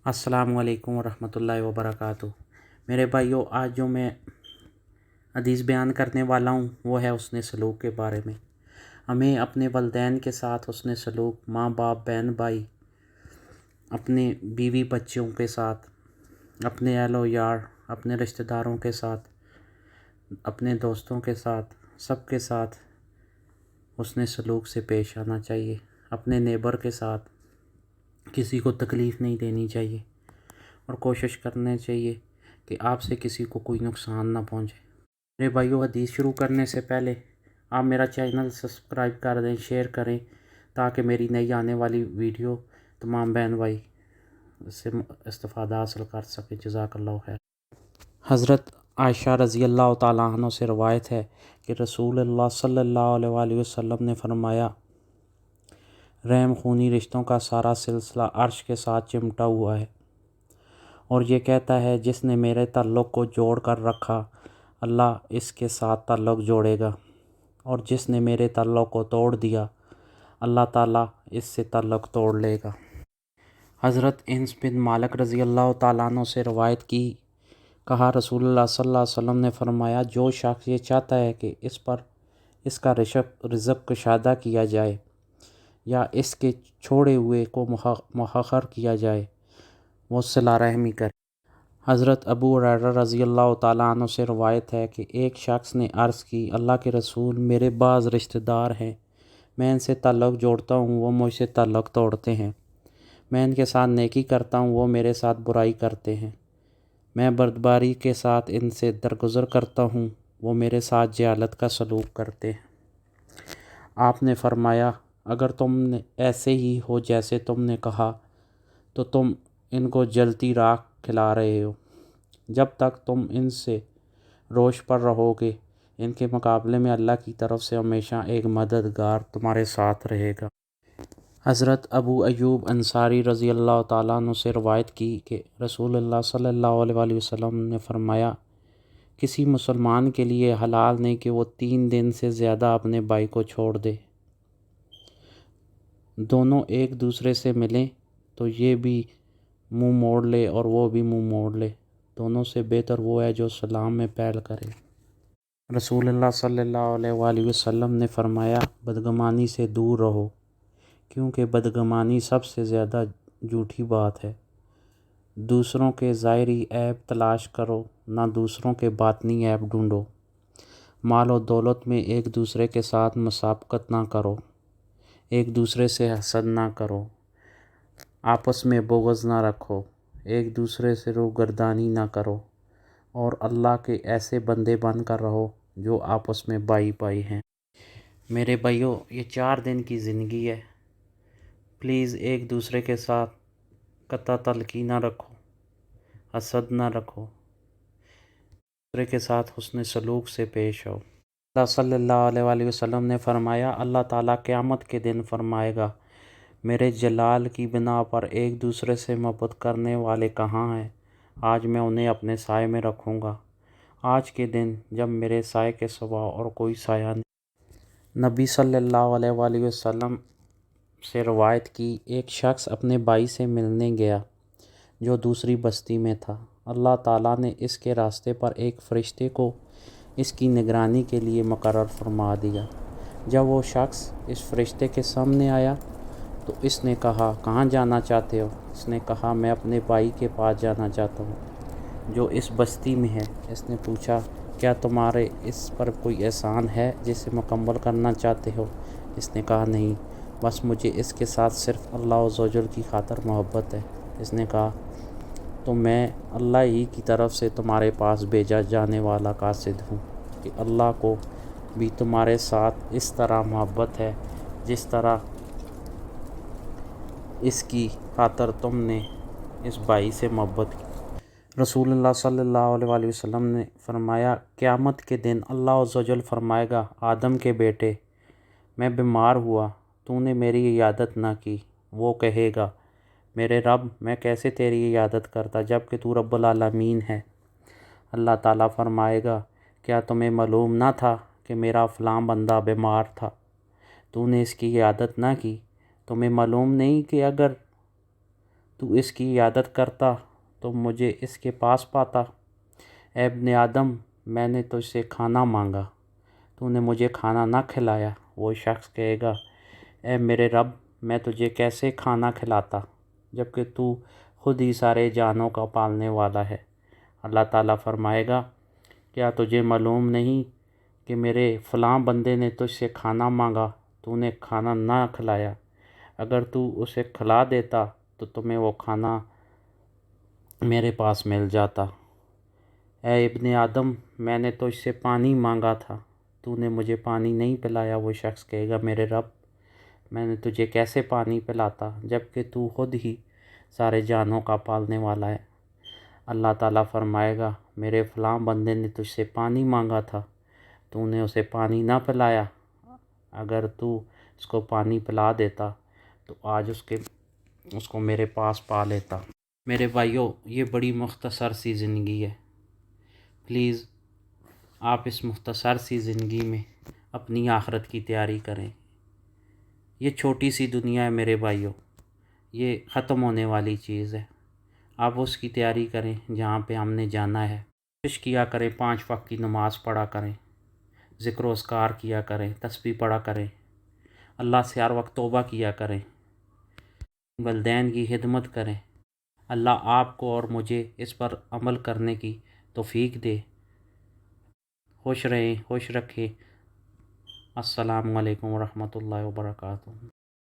अस्सलामु अलैकुम वरहमतुल्लाहि वबरकातुहू। मेरे भाइयों, आज जो मैं हदीस बयान करने वाला हूँ वो है हुस्न सलूक के बारे में। हमें अपने वलिदैन के साथ हुस्न सलूक, माँ बाप, बहन भाई, अपने बीवी बच्चों के साथ, अपने अहलो यार, अपने रिश्तेदारों के साथ, अपने दोस्तों के साथ, सबके साथ हुस्न सलूक से पेश आना चाहिए। अपने नेबर के साथ किसी को तकलीफ़ नहीं देनी चाहिए और कोशिश करनी चाहिए कि आपसे किसी को कोई नुकसान ना पहुंचे। मेरे भाइयों, हदीस शुरू करने से पहले आप मेरा चैनल सब्सक्राइब कर दें, शेयर करें, ताकि मेरी नई आने वाली वीडियो तमाम बहन भाई से इस्तिफ़ादा हासिल कर सके। जज़ाकल्लाहु खैर। हज़रत आयशा रज़ी अल्लाह तआला अन्हा से रवायत है कि रसूलुल्लाह सल्लल्लाहु अलैहि वसल्लम ने फरमाया, रहम खूनी रिश्तों का सारा सिलसिला अर्श के साथ चिमटा हुआ है और ये कहता है, जिसने मेरे ताल्लुक़ को जोड़ कर रखा अल्लाह इसके साथ ताल्लुक़ जोड़ेगा, और जिसने मेरे ताल्लुक़ को तोड़ दिया अल्लाह ताला इससे ताल्लुक़ तोड़ लेगा। हज़रत इन्स बिन मालिक रज़ी अल्लाह तआला अन्हु से रवायत की, कहा रसूलुल्लाह सल्लल्लाहु अलैहि वसल्लम ने फरमाया, जो शख्स ये चाहता है कि इस पर इसका रिज़्क़ कुशादा किया जाए या इसके छोड़े हुए को मुअख़्ख़र किया जाए, वो सिला रहमी करे। हज़रत अबू हुरैरा रज़ी अल्लाह तआला अन्हु से रवायत है कि एक शख्स ने अर्ज़ की, अल्लाह के रसूल, मेरे बाज़ रिश्तेदार हैं, मैं इनसे ताल्लुक़ जोड़ता हूँ, वो मुझसे ताल्लुक़ तोड़ते हैं। मैं इनके साथ नेकी करता हूँ, वो मेरे साथ बुराई करते हैं। मैं बर्दबारी के साथ इनसे दरगुज़र करता हूँ, वो मेरे साथ जहालत का सलूक करते हैं। आपने फरमाया, अगर तुम ऐसे ही हो जैसे तुमने कहा तो तुम इनको जलती राख खिला रहे हो। जब तक तुम इनसे रोश पर रहोगे, इनके मुकाबले में अल्लाह की तरफ से हमेशा एक मददगार तुम्हारे साथ रहेगा। हज़रत अबू अयूब अंसारी रज़ी अल्लाह तआला अन्हु से रवायत की कि रसूलुल्लाह सल्लल्लाहु अलैहि वसल्लम ने फरमाया, किसी मुसलमान के लिए हलाल नहीं कि वो 3 दिन से ज़्यादा अपने भाई को छोड़ दे। दोनों एक दूसरे से मिलें तो ये भी मुंह मोड़ ले और वो भी मुंह मोड़ ले। दोनों से बेहतर वो है जो सलाम में पहल करे। रसूलुल्लाह सल्लल्लाहु अलैहि वसल्लम ने फरमाया, बदगुमानी से दूर रहो, क्योंकि बदगुमानी सबसे ज़्यादा झूठी बात है। दूसरों के ज़ाहिरी ऐब तलाश करो, ना दूसरों के बातनी ऐब ढूंढो। माल और दौलत में एक दूसरे के साथ मुसाबकत ना करो, एक दूसरे से हसद ना करो, आपस में बुग़्ज़ ना रखो, एक दूसरे से रूगर्दानी ना करो, और अल्लाह के ऐसे बंदे बन कर रहो जो आपस में भाई भाई हैं। मेरे भाइयों, ये 4 दिन की ज़िंदगी है। प्लीज़ एक दूसरे के साथ कता तलकी ना रखो, हसद ना रखो, दूसरे के साथ हुस्न सलूक से पेश आओ। सल्लल्लाहु अलैहि वसल्लम ने फरमाया, अल्लाह ताला क़यामत के दिन फरमाएगा, मेरे जलाल की बिना पर एक दूसरे से मोहब्बत करने वाले कहाँ हैं? आज मैं उन्हें अपने साए में रखूँगा। आज के दिन जब मेरे साए के सिवा और कोई साया नहीं। नबी सल्लल्लाहु अलैहि वसल्लम से रवायत की, एक शख्स अपने भाई से मिलने गया जो दूसरी बस्ती में था। अल्लाह ताला ने इसके रास्ते पर एक फ़रिश्ते को इसकी निगरानी के लिए मुकर्रर फरमा दिया। जब वो शख्स इस फ़रिश्ते के सामने आया तो इसने कहा, कहाँ जाना चाहते हो? इसने कहा, मैं अपने भाई के पास जाना चाहता हूँ जो इस बस्ती में है। इसने पूछा, क्या तुम्हारे इस पर कोई एहसान है जिसे मुकम्मल करना चाहते हो? इसने कहा, नहीं, बस मुझे इसके साथ सिर्फ़ अल्लाह अज़्ज़ व जल की खातिर मोहब्बत है। इसने कहा, तो मैं अल्लाह ही की तरफ से तुम्हारे पास भेजा जाने वाला कासिद हूँ कि अल्लाह को भी तुम्हारे साथ इस तरह मोहब्बत है जिस तरह इसकी खातिर तुमने इस भाई से मोहब्बत की। रसूलुल्लाह सल्लल्लाहु अलैहि वसल्लम ने फरमाया, क़यामत के दिन अल्लाह अज़्ज़ व जल फरमाएगा, आदम के बेटे, मैं बीमार हुआ, तूने मेरी इयादत ना की। वो कहेगा, मेरे रब, मैं कैसे तेरी इयादत करता जबकि तू रब्बुल आलमीन है। अल्लाह ताला फरमाएगा, क्या तुम्हें मालूम ना था कि मेरा फ़लाँ बंदा बीमार था, तूने इसकी इयादत ना की? तुम्हें मालूम नहीं कि अगर تو اس کی عیادت کرتا تو مجھے اس کے پاس پاتا۔ اے ابن آدم، میں نے تجھ سے کھانا مانگا، تو نے مجھے کھانا نہ کھلایا۔ وہ شخص کہے گا، اے میرے رب، میں تجھے کیسے کھانا کھلاتا جبکہ تو خود ہی سارے جانوں کا پالنے والا ہے۔ اللہ تعالیٰ فرمائے گا، کیا تجھے معلوم نہیں کہ میرے فلاں بندے نے تجھ سے کھانا مانگا، تو نے کھانا نہ کھلایا؟ اگر تو اسے کھلا دیتا تو تمہیں وہ کھانا میرے پاس مل جاتا۔ اے ابن آدم، میں نے تجھ سے پانی مانگا تھا، تو نے مجھے پانی نہیں پلایا۔ وہ شخص کہے گا، میرے رب، میں نے تجھے کیسے پانی پلاتا جبکہ تو خود ہی سارے جانوں کا پالنے والا ہے۔ اللہ تعالیٰ فرمائے گا، میرے فلاں بندے نے تجھ سے پانی مانگا تھا، تو نے اسے پانی نہ پلایا۔ اگر تو اس کو پانی پلا دیتا تو آج اس کو میرے پاس پا لیتا۔ میرے بھائیوں، یہ بڑی مختصر سی زندگی ہے۔ پلیز آپ اس مختصر سی زندگی میں اپنی آخرت کی تیاری کریں۔ یہ چھوٹی سی دنیا ہے میرے بھائیوں، یہ ختم ہونے والی چیز ہے۔ آپ اس کی تیاری کریں جہاں پہ ہم نے جانا ہے۔ کوشش کیا کریں 5 وقت کی نماز پڑھا کریں، ذکر و اذکار کیا کریں، تسبیح پڑھا کریں، اللہ سے ہر وقت توبہ کیا کریں، والدین کی خدمت کریں۔ اللہ آپ کو اور مجھے اس پر عمل کرنے کی توفیق دے۔ خوش رہیں، خوش رکھے۔ السلام علیکم ورحمۃ اللہ وبرکاتہ۔